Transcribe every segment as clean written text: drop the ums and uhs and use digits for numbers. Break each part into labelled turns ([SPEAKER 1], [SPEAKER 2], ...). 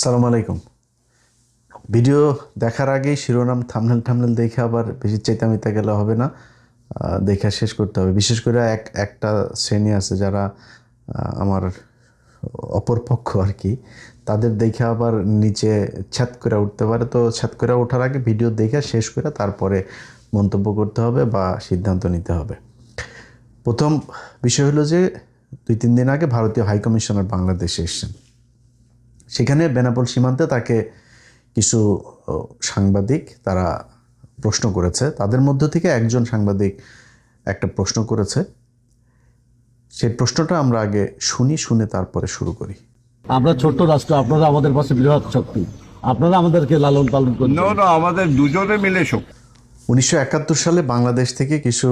[SPEAKER 1] আসসালামু আলাইকুম। ভিডিও দেখার আগেই শিরোনাম থাম্বনেল দেখে আবার বেশি চেতামিতা গেলে হবে না, দেখা শেষ করতে হবে। বিশেষ করে একটা শ্রেণী আছে যারা আমার অপরপক্ষ আর কি, তাদের দেখে আবার নিচে ছ্যাদ করে উঠতে পারে। তো ছ্যাদ করে ওঠার আগে ভিডিও দেখে শেষ করে তারপরে মন্তব্য করতে হবে বা সিদ্ধান্ত নিতে হবে। প্রথম বিষয় হলো যে 2-3 দিন আগে ভারতীয় হাইকমিশনার বাংলাদেশে এসেছেন। সেখানে বেনাপোল সীমান্তে তাকে কিছু সাংবাদিক তারা প্রশ্ন করেছে। তাদের মধ্য থেকে একজন সাংবাদিক একটা প্রশ্ন করেছে। সেই প্রশ্নটা আমরা আগে শুনে তারপরে শুরু করি।
[SPEAKER 2] আমরা ছোট্ট রাষ্ট্র, আপনারা আমাদের পাশে বৃহৎ শক্তি, আপনারা আমাদেরকে লালন পালন করছেন।
[SPEAKER 3] না, আমাদের দুজনে মিলে শক্তি।
[SPEAKER 1] 1971 সালে বাংলাদেশ থেকে কিছু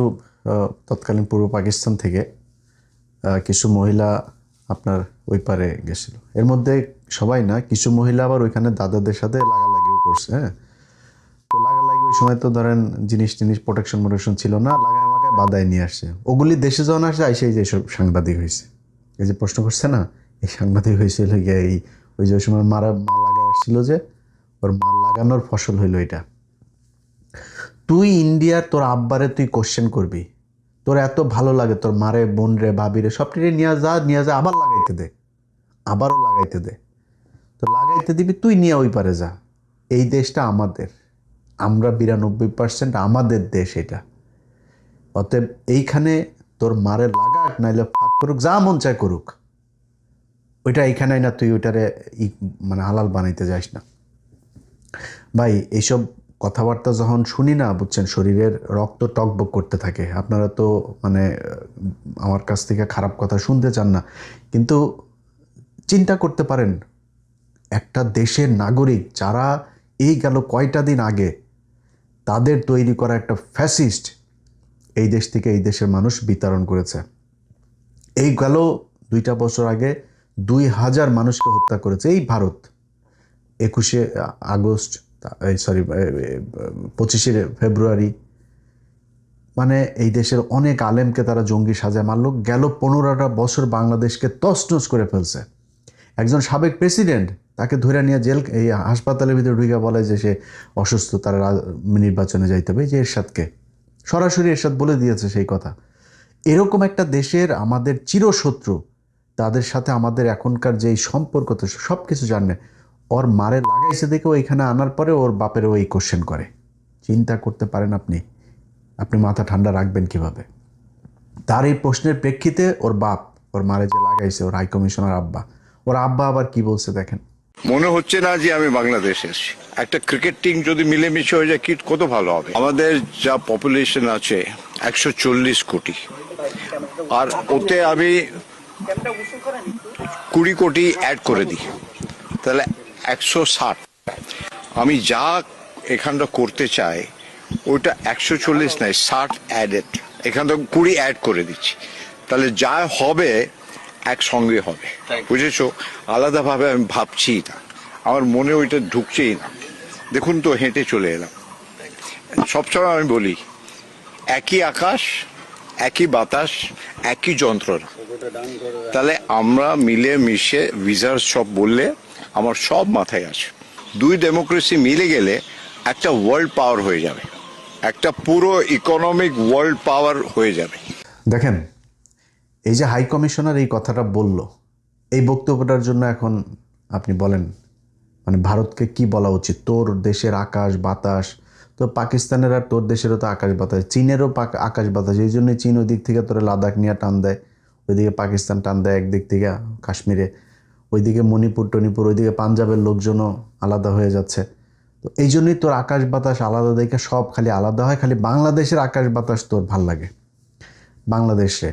[SPEAKER 1] তৎকালীন পূর্ব পাকিস্তান থেকে কিছু মহিলা আপনার ওই পারে গেছিল। এর মধ্যে সবাই না, কিছু মহিলা আবার ওইখানে দাদাদের সাথে লাগালাগিও করছে। হ্যাঁ, তো লাগালাগি ওই সময় তো ধরেন জিনিস প্রোটেকশন ছিল না, লাগায় আমাকে বাদায় নিয়ে আসছে। ওগুলি দেশে যখন আসছে আইসেই যে সব সাংবাদিক হয়েছে। এই যে প্রশ্ন করছে না, এই সাংবাদিক হয়েছিল গিয়ে এই ওই যে সময় মা লাগায় আসছিল, যে ওর মা লাগানোর ফসল হইলো এটা। তুই ইন্ডিয়ার তোর আব্বারে তুই কোশ্চেন করবি, তোর এত ভালো লাগে তোর মারে, বোন রে, ভাবিরে সবটিরে নিয়ে যা, আবার লাগাইতে দে, আবারও লাগাইতে দে। তো লাগাইতে দিবি, তুই নিয়ে ওই পারে যা। এই দেশটা আমাদের, আমরা 92% আমাদের দেশ এটা। অতএব এইখানে তোর মারে লাগাক, নাইলে ফাঁক করুক, যা মন চায় করুক, ওইটা এইখানে না, তুই ওইটারে মানে হালাল বানাইতে যাস না। ভাই এইসব কথাবার্তা যখন শুনি না, বুঝছেন, শরীরের রক্ত টকবক করতে থাকে। আপনারা তো মানে আমার কাছ থেকে খারাপ কথা শুনতে চান না, কিন্তু চিন্তা করতে পারেন একটা দেশের নাগরিক যারা এই গেল কয়টা দিন আগে তাদের তৈরি করা একটা ফ্যাসিস্ট এই দেশ থেকে এই দেশের মানুষ বিতরণ করেছে। এই গেল 2টা বছর আগে 2000 মানুষকে হত্যা করেছে এই ভারত। 21শে আগস্ট, 25শে ফেব্রুয়ারি, মানে এই দেশের অনেক আলেমকে তারা জঙ্গি সাজায় মারল। গেল 15টা বছর বাংলাদেশকে তছনছ করে ফেলছে। একজন সাবেক প্রেসিডেন্ট, তাকে ধরে নিয়ে এই হাসপাতালের ভিতরে ঢুকে বলে যে সে অসুস্থ, তারা নির্বাচনে যাইতে হবে। যে এরশাদকে সরাসরি এরশাদ বলে দিয়েছে সেই কথা। এরকম একটা দেশের আমাদের চিরশত্রু, তাদের সাথে আমাদের এখনকার যেই সম্পর্ক, তো সব কিছু জানে। ওর মারে লাগাইছে দেখে ওইখানে আনার পরে ওর বাপের ওই কোশ্চেন করে। চিন্তা করতে পারেন আপনি মাথা ঠান্ডা রাখবেন কিভাবে? তার এই প্রশ্নের প্রেক্ষিতে ওর বাপ ওর মারে যে লাগাইছে, ওর হাইকমিশনার আব্বা, ওর আব্বা আবার কি বলছে দেখেন।
[SPEAKER 3] মনে হচ্ছে না যে আমি বাংলাদেশে এসেছি। একটা ক্রিকেট টিম যদি মিলেমিশে হয়ে যায় কি কত ভালো হবে। আমাদের যা পপুলেশন আছে 140 কোটি, আর ওতে আমি 20 কোটি অ্যাড করে দিই, তাহলে 160। আমি যা এখানটা করতে চাই ওইটা 140 নয়, 60 অ্যাডেড। এখানটা 20 অ্যাড করে দিচ্ছি, তাহলে যা হবে একসঙ্গে হবে। বুঝেছো? আলাদাভাবে আমি ভাবছি না, আমার মনে ওইটা ঢুকছেই না। দেখুন তো, হেঁটে চলে এলাম। সবসময় আমি বলি, একই আকাশ, একই বাতাস, একই যন্ত্রণা। তাহলে আমরা মিলে মিশে ভিসার সব বললে আমার সব মাথায় আসে। দুই ডেমোক্রেসি মিলে গেলে একটা ওয়ার্ল্ড পাওয়ার হয়ে যাবে, একটা পুরো ইকোনমিক ওয়ার্ল্ড পাওয়ার হয়ে যাবে।
[SPEAKER 1] দেখেন, এই যে হাই কমিশনার এই কথাটা বলল, এই বক্তব্যটার জন্য এখন আপনি বলেন মানে ভারতকে কি বলা উচিত? তোর দেশের আকাশ বাতাস, তো পাকিস্তানের আর তোর দেশেরও তো আকাশ বাতাস, চীনেরও আকাশ বাতাস। এই জন্যই চীন ওই দিক থেকে তোরা লাদাখ নিয়ে টান দেয়, ওইদিকে পাকিস্তান টান দেয় একদিক থেকে কাশ্মীরে, ওইদিকে মণিপুর টনিপুর, ওইদিকে পাঞ্জাবের লোকজনও আলাদা হয়ে যাচ্ছে। তো এই জন্যই তোর আকাশ বাতাস আলাদা দেখে সব খালি আলাদা হয়। খালি বাংলাদেশের আকাশ বাতাস তোর ভাল লাগে। বাংলাদেশে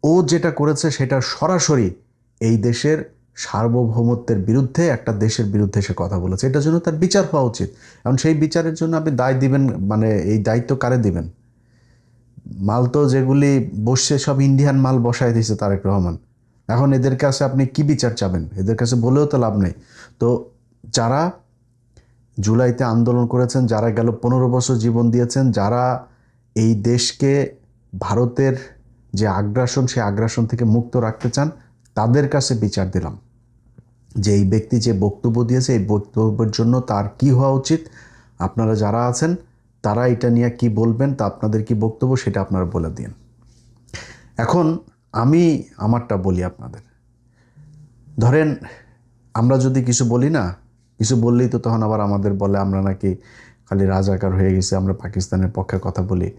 [SPEAKER 1] ও যেটা করেছে সেটা সরাসরি এই দেশের সার্বভৌমত্বের বিরুদ্ধে, একটা দেশের বিরুদ্ধে সে কথা বলেছে। এটার জন্য তার বিচার হওয়া উচিত। এখন সেই বিচারের জন্য আপনি দায় দিবেন, মানে এই দায়িত্ব কারে দিবেন? মাল তো যেগুলি বসছে সব ইন্ডিয়ান মাল বসায় দিয়েছে তারেক রহমান। এখন এদের কাছে আপনি কি বিচার চাবেন? এদের কাছে বলেও তো লাভ নেই। তো যারা জুলাইতে আন্দোলন করেছেন, যারা গেল 15 বছর জীবন দিয়েছেন, যারা এই দেশকে ভারতের যে আগ্রাসন, সেই আগ্রাসন থেকে মুক্ত রাখতে চান, তাদের কাছে বিচার দিলাম। যে এই ব্যক্তি যে বক্তব্য দিয়েছে এই বক্তব্যের জন্য তার কি হওয়া উচিত, আপনারা যারা আছেন তারা এটা নিয়ে কি বলবেন, তা আপনাদের কি বক্তব্য সেটা আপনারা বলে দিন। এখন আমি আমারটা বলি আপনাদের। ধরেন আমরা যদি কিছু বলি না, কিছু বললেই তো তখন আবার আমাদের বলে আমরা নাকি খালি রাজাকার হয়ে গেছি, আমরা পাকিস্তানের পক্ষে কথা বলি।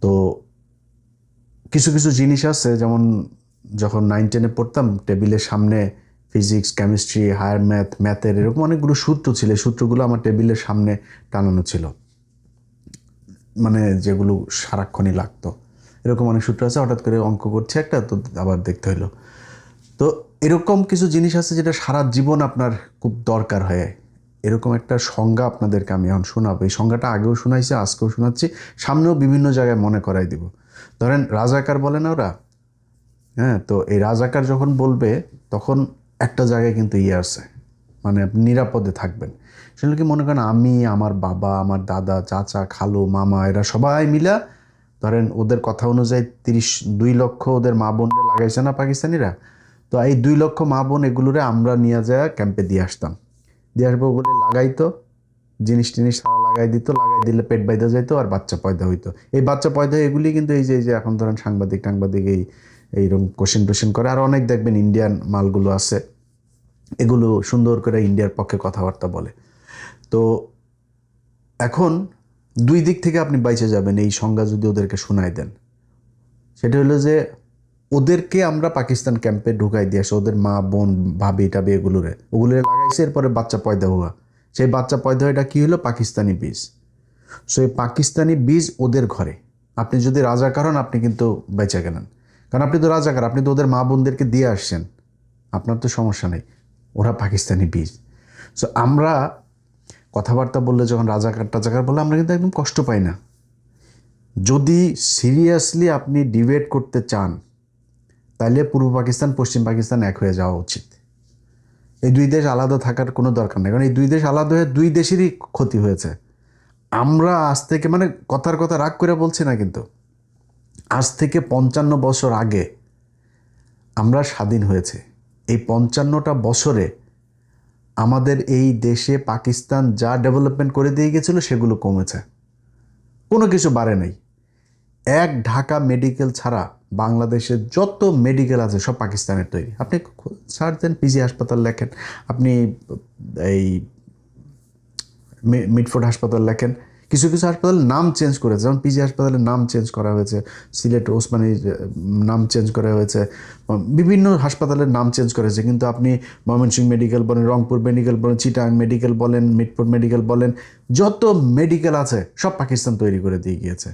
[SPEAKER 1] তো কিছু কিছু জিনিস আছে, যেমন যখন 9-10-এ পড়তাম টেবিলের সামনে ফিজিক্স, কেমিস্ট্রি, হায়ার ম্যাথের এরকম অনেকগুলো সূত্র ছিল। এই সূত্রগুলো আমার টেবিলের সামনে টানানো ছিল, মানে যেগুলো সারাক্ষণই লাগতো। এরকম অনেক সূত্র আছে, হঠাৎ করে অঙ্ক করছে একটা, তো আবার দেখতে হইলো। তো এরকম কিছু জিনিস আছে যেটা সারা জীবন আপনার খুব দরকার হয়। এরকম একটা সংজ্ঞা আপনাদেরকে আমি এখন শোনাবো। এই সংজ্ঞাটা আগেও শোনাইছি, আজকেও শোনাচ্ছি, সামনেও বিভিন্ন জায়গায় মনে করাই দিব। ধরেন রাজাকার বলে না ওরা, হ্যাঁ, তো এই রাজাকার যখন বলবে তখন একটা জায়গায় কিন্তু আছে, মানে আপনি নিরাপদে থাকবেন। সেগুলো কি মনে করেন আমি, আমার বাবা, আমার দাদা, চাচা, খালু, মামা, এরা সবাই মিলা ধরেন ওদের কথা অনুযায়ী 2 লক্ষ ওদের মা বোনরা লাগাইছে না পাকিস্তানিরা, তো এই 2 লক্ষ মা বোন এগুলোরে আমরা নিয়ে যায় ক্যাম্পে দিয়ে আসতাম। দিয়ে আসবো বলে লাগাইতো, জিনিস টিনিস সারা লাগাই দিত, লাগাই দিলে পেট বাইদা যাইতো আর বাচ্চা পয়দা হইতো। এই বাচ্চা পয়দা এগুলি কিন্তু এই যে এখন ধরেন সাংবাদিক এইরকম কোশ্চেন করে। আর অনেক দেখবেন ইন্ডিয়ান মালগুলো আছে, এগুলো সুন্দর করে ইন্ডিয়ার পক্ষে কথাবার্তা বলে। তো এখন 2 দিক থেকে আপনি বাইচে যাবেন এই সংজ্ঞা যদি ওদেরকে শোনায় দেন। সেটা হলো যে ওদেরকে আমরা পাকিস্তান ক্যাম্পে ঢুকাই দিয়ে আসে, ওদের মা বোন ভাবি টাবি ওগুলোরে লাগাইছে, এরপরে বাচ্চা পয়দা হওয়া, সেই বাচ্চা পয়দা এটা কী হলো, পাকিস্তানি বীজ। সো এই পাকিস্তানি বীজ ওদের ঘরে। আপনি যদি রাজাকার হন আপনি কিন্তু বেঁচে গেলেন, কারণ আপনি তো রাজাকার, আপনি তো ওদের মা বোনদেরকে দিয়ে আসছেন, আপনার তো সমস্যা নেই, ওরা পাকিস্তানি বীজ। সো আমরা কথাবার্তা বললে যখন রাজাকার বললে আমরা কিন্তু একদম কষ্ট পাই না। যদি সিরিয়াসলি আপনি ডিবেট করতে চান তাহলে পূর্ব পাকিস্তান পশ্চিম পাকিস্তান এক হয়ে যাওয়া উচিত। এই 2 দেশ আলাদা থাকার কোনো দরকার নেই, কারণ এই 2 দেশ আলাদা হয়ে 2 দেশেরই ক্ষতি হয়েছে। আমরা আজ থেকে, মানে কথার কথা রাগ করে বলছি না, কিন্তু আজ থেকে 55 বছর আগে আমরা স্বাধীন হয়েছে। এই 55টা বছরে আমাদের এই দেশে পাকিস্তান যা ডেভেলপমেন্ট করে দিয়ে গেছিল সেগুলো কমেছে, কোনো কিছু বাড়ে নাই। এক ঢাকা মেডিকেল ছাড়া বাংলাদেশে যত মেডিকেল আছে সব পাকিস্তানের তৈরি। আপনি সার্চ দেন, পিজি হাসপাতাল লেখেন, আপনি এই মিটফোর্ড হাসপাতাল লেখেন, কিছু কিছু হাসপাতালের নাম চেঞ্জ করেছে, যেমন পিজি হাসপাতালের নাম চেঞ্জ করা হয়েছে, সিলেট ওসমানীর নাম চেঞ্জ করা হয়েছে, বিভিন্ন হাসপাতালের নাম চেঞ্জ করেছে। কিন্তু আপনি ময়মনসিংহ মেডিকেল বলেন, রংপুর মেডিকেল বলেন, চিটাং মেডিকেল বলেন, মিটফোর্ড মেডিকেল বলেন, যত মেডিকেল আছে সব পাকিস্তান তৈরি করে দিয়ে গিয়েছে।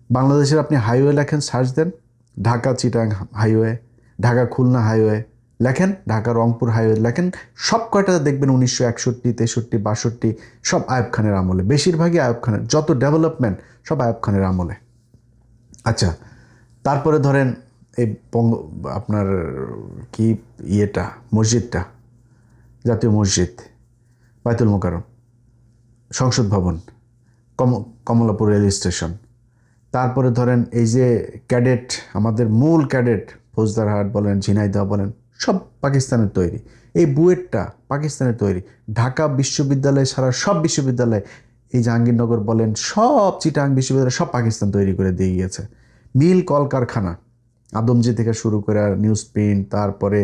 [SPEAKER 1] বাংলাদেশের আপনি হাইওয়ে লেখেন, সার্চ দেন, ঢাকা চিটাং হাইওয়ে, ঢাকা খুলনা হাইওয়ে লেখেন, ঢাকা রংপুর হাইওয়ে লেখেন, সব কয়টা দেখবেন 1961, 63, 62 সব আইয়ুব খানের আমলে, বেশিরভাগই আইয়ুব খানের, যত ডেভেলপমেন্ট সব আইয়ুব খানের আমলে। আচ্ছা, তারপরে ধরেন এই আপনার কি মসজিদটা, জাতীয় মসজিদ, বাইতুল মোকাররম, সংসদ ভবন, কমলাপুর রেল স্টেশন, তারপরে ধরেন এই যে ক্যাডেট, আমাদের মূল ক্যাডেট ফৌজদারহাট বলেন, ঝিনাইদহ বলেন, সব পাকিস্তানের তৈরি। এই বুয়েটটা পাকিস্তানের তৈরি। ঢাকা বিশ্ববিদ্যালয় ছাড়া সব বিশ্ববিদ্যালয়, এই জাহাঙ্গীরনগর বলেন, সব চিটাং বিশ্ববিদ্যালয় সব পাকিস্তান তৈরি করে দিয়ে গিয়েছে। মিল কলকারখানা আদমজি থেকে শুরু করে নিউজ প্রিন্ট, তারপরে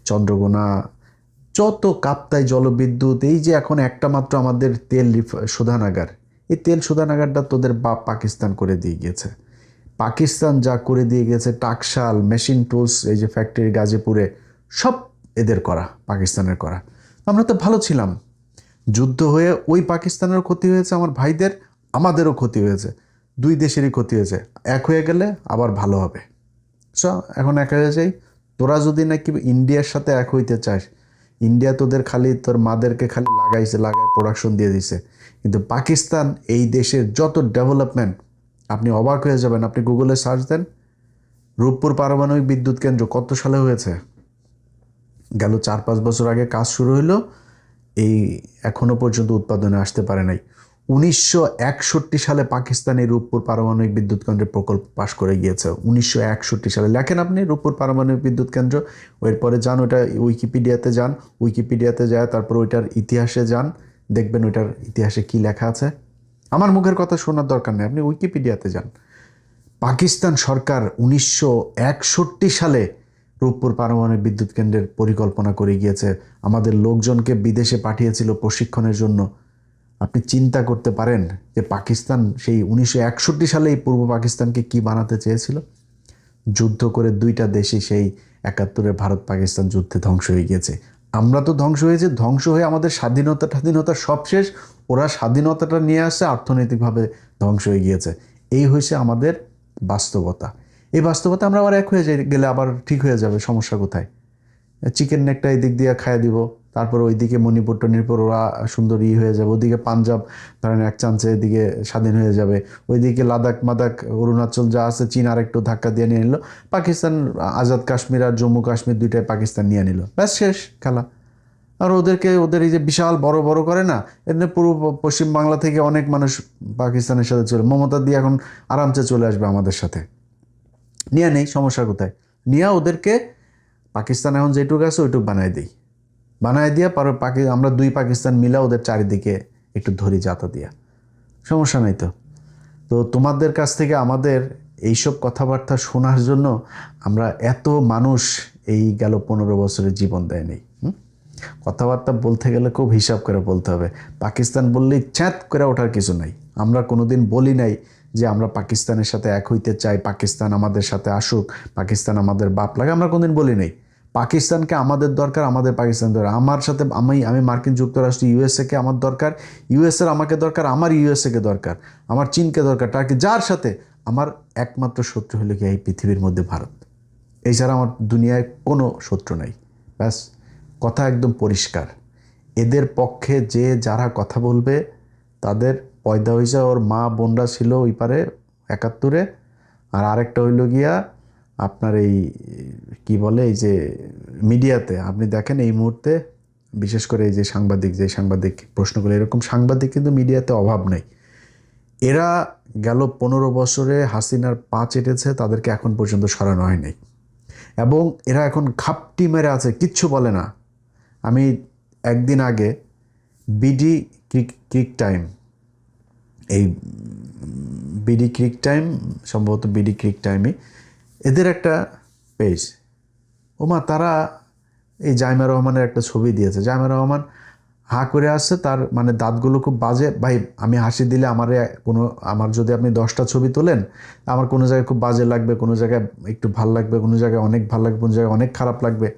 [SPEAKER 1] চন্দ্রকোনা, যত কাপ্তাই জলবিদ্যুৎ, এই যে এখন একটা মাত্র আমাদের তেল শোধানাগার, এই তেল শোধানাগারটা তোদের বাপ পাকিস্তান করে দিয়ে গিয়েছে। পাকিস্তান যা করে দিয়ে গেছে, টাকশাল, মেশিন টুলস, এই যে ফ্যাক্টরি গাজীপুরে, সব এদের করা, পাকিস্তানের করা। আমরা তো ভালো ছিলাম, যুদ্ধ হয়ে ওই পাকিস্তানেরও ক্ষতি হয়েছে, আমার ভাইদের, আমাদেরও ক্ষতি হয়েছে, 2 দেশেরই ক্ষতি হয়েছে। এক হয়ে গেলে আবার ভালো হবে। সো এখন এক হয়ে যাই। তোরা যদি নাকি ইন্ডিয়ার সাথে এক হইতে চাস, ইন্ডিয়া তোদের খালি তোর মাদেরকে খালি লাগায় প্রোডাকশন দিয়ে দিছে, কিন্তু পাকিস্তান এই দেশের যত ডেভেলপমেন্ট আপনি অবাক হয়ে যাবেন। আপনি গুগলে সার্চ দেন, রূপপুর পারমাণবিক বিদ্যুৎ কেন্দ্র কত সালে হয়েছে, গেল 4-5 বছর আগে কাজ শুরু হলো, এই এখনো পর্যন্ত উৎপাদনে আসতে পারে নাই। 1961 সালে পাকিস্তান এই রূপপুর পারমাণবিক বিদ্যুৎ কেন্দ্রের প্রকল্প পাশ করে গিয়েছে। 1961 সালে লেখেন আপনি রূপপুর পারমাণবিক বিদ্যুৎ কেন্দ্র, এরপরে যান ওইটা উইকিপিডিয়াতে যান, উইকিপিডিয়াতে যায় তারপর ওইটার ইতিহাসে যান, দেখবেন ওইটার ইতিহাসে কি লেখা আছে। আমার মুখের কথা শোনার দরকার নেই, আপনি উইকিপিডিয়াতে যান। পাকিস্তান সরকার 1961 সালে রূপপুর পারমাণবিক বিদ্যুৎ কেন্দ্রের পরিকল্পনা করে গিয়েছে, আমাদের লোকজনকে বিদেশে পাঠিয়েছিল প্রশিক্ষণের জন্য। আপনি চিন্তা করতে পারেন যে পাকিস্তান সেই 1961 সালে এই পূর্ব পাকিস্তানকে কি বানাতে চেয়েছিল? যুদ্ধ করে দুইটা দেশই সেই 71-এর ভারত পাকিস্তান যুদ্ধে ধ্বংস হয়ে গিয়েছে। আমরা তো ধ্বংস হয়েছে, ধ্বংস হয়ে আমাদের স্বাধীনতা সব শেষ। ওরা স্বাধীনতাটা নিয়ে আসছে, অর্থনৈতিকভাবে ধ্বংস হয়ে গিয়েছে। এই হয়েছে আমাদের বাস্তবতা। এই বাস্তবতা আমরা আবার এক হয়ে গেলে আবার ঠিক হয়ে যাবে, সমস্যা কোথায়? চিকেন নেকটা এই দিক দিয়ে খাইয়ে দিব, তারপর ওইদিকে মণিপুর টনিপুর ওরা সুন্দর হয়ে যাবে, ওদিকে পাঞ্জাব ধরেন এক চান্সে এদিকে স্বাধীন হয়ে যাবে, ওইদিকে লাদাখ মাদাখ অরুণাচল যা আছে চীন আর একটু ধাক্কা দিয়ে নিয়ে নিল, পাকিস্তান আজাদ কাশ্মীর আর জম্মু কাশ্মীর দুইটাই পাকিস্তান নিয়ে নিল, ব্যাস শেষ খেলা। আর ওদের এই যে বিশাল বড় বড় করে না, এমনি পুরো পশ্চিম বাংলা থেকে অনেক মানুষ পাকিস্তানের সাথে চলে, মমতা দিয়ে এখন আরামসে চলে আসবে আমাদের সাথে, নিয়ে নেই, সমস্যা কোথায়? নিয়ে ওদেরকে পাকিস্তান এখন যেটুকু আছে ওইটুকু বানায় দিয়া আমরা দুই পাকিস্তান মিলা ওদের চারিদিকে একটু ধরি যাতা দিয়া, সমস্যা নাই তো। তো তোমাদের কাছ থেকে আমাদের এইসব কথাবার্তা শোনার জন্য আমরা এত মানুষ এই গেল 15 বছরের জীবন দেয় নেই। কথাবার্তা বলতে গেলে খুব হিসাব করে বলতে হবে। পাকিস্তান বললেই চ্যাঁত করে ওঠার কিছু নাই। আমরা কোনোদিন বলি নাই যে আমরা পাকিস্তানের সাথে এক হইতে চাই, পাকিস্তান আমাদের সাথে আসুক, পাকিস্তান আমাদের বাপ লাগে, আমরা কোনোদিন বলি নাই। পাকিস্তানকে আমাদের দরকার, আমাদের পাকিস্তান দরকার। আমার সাথে আমি মার্কিন যুক্তরাষ্ট্র ইউএসএকে আমার দরকার, ইউএসএর আমাকে দরকার, আমার ইউএসএকে দরকার, আমার চীনকে দরকার, টার্কি, যার সাথে আমার একমাত্র শত্রু হলো কি এই পৃথিবীর মধ্যে ভারত। এছাড়া আমার দুনিয়ায় কোনো শত্রু নাই। ব্যাস, কথা একদম পরিষ্কার। এদের পক্ষে যে যারা কথা বলবে তাদের পয়দা হয়েছে, ওর মা বোনরা ছিল ওই পারে 71-এ, আর আরেকটা হইল গিয়া আপনার এই কি বলে এই যে মিডিয়াতে আপনি দেখেন এই মুহূর্তে বিশেষ করে এই যে সাংবাদিক প্রশ্ন করে, এরকম সাংবাদিক কিন্তু মিডিয়াতে অভাব নেই। এরা গেল 15 বছরে হাসিনার পা চেটেছে, তাদেরকে এখন পর্যন্ত সরানো হয় নাই, এবং এরা এখন খাপটি মেরে আছে, কিচ্ছু বলে না। আমি একদিন আগে বিডি ক্রিক টাইম, এই বিডি ক্রিক টাইম, সম্ভবত বিডি ক্রিক টাইমই এদের একটা পেজ, ওমা তারা এই জাইমা রহমানের একটা ছবি দিয়েছে। জাইমা রহমান হা করে আসছে, তার মানে দাঁতগুলো খুব বাজে। ভাই, আমি হাসি দিলে আমার যদি আপনি 10টা ছবি তোলেন, আমার কোনো জায়গায় খুব বাজে লাগবে, কোনো জায়গায় একটু ভাল লাগবে, কোনো জায়গায় অনেক ভাল লাগবে, কোনো জায়গায় অনেক খারাপ লাগবে।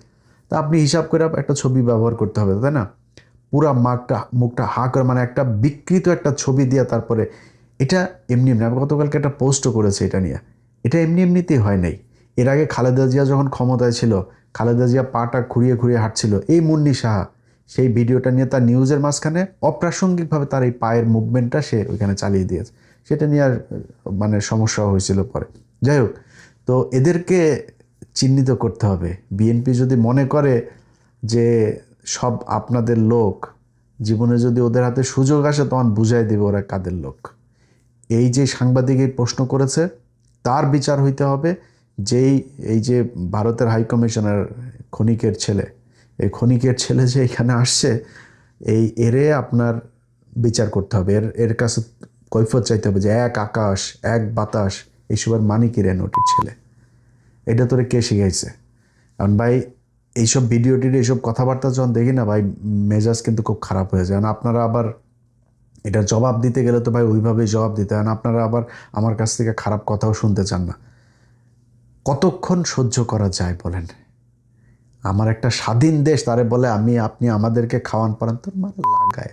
[SPEAKER 1] তা আপনি হিসাব করে একটা ছবি ব্যবহার করতে হবে, তাই না? পুরা মুখটা হা করে, মানে একটা বিকৃত একটা ছবি দিয়ে তারপরে এটা এমনি এমনি, আমি গতকালকে একটা পোস্টও করেছি এটা নিয়ে। এটা এমনিতেই হয় নাই। এর আগে খালেদা জিয়া যখন ক্ষমতায় ছিল, খালেদা জিয়া পাটা খুঁড়িয়ে হাঁটছিল, এই মুন্নি সাহা সেই ভিডিওটা নিয়ে তার নিউজের মাঝখানে অপ্রাসঙ্গিকভাবে তার এই পায়ের মুভমেন্টটা সে ওইখানে চালিয়ে দিয়েছে, সেটা নিয়ে আর মানে সমস্যা হয়েছিল পরে। যাই হোক, তো এদেরকে চিহ্নিত করতে হবে। বিএনপি যদি মনে করে যে সব আপনাদের লোক, জীবনে যদি ওদের হাতে সুযোগ আসে তখন বুঝাই দেবে ওরা কাদের লোক। এই যে সাংবাদিক এই প্রশ্ন করেছে তার বিচার হইতে হবে। এই যে ভারতের হাইকমিশনার খনিকের ছেলে, এই খনিকের ছেলে যে এখানে আসছে, এরে আপনার বিচার করতে হবে। এর কাছে কৈফিয়ত চাইতে হবে যে এক আকাশ এক বাতাস এইসবের মানে কি রে নোটির ছেলে, এটা তোরে কে শিখাইছে? কারণ ভাই এইসব এইসব কথাবার্তা যখন দেখি না ভাই, মেজাজ কিন্তু খুব খারাপ হয়ে যায়। আপনারা আবার এটা জবাব দিতে গেলে তো ভাই ওইভাবেই জবাব দিতে হয়। আপনারা আবার আমার কাছ থেকে খারাপ কথাও শুনতে চান না। কতক্ষণ সহ্য করা যায় বলেন? আমার একটা স্বাধীন দেশ, তারে বলে আপনি আমাদেরকে খাওয়ান পারেন, তোর মানে লাগায়।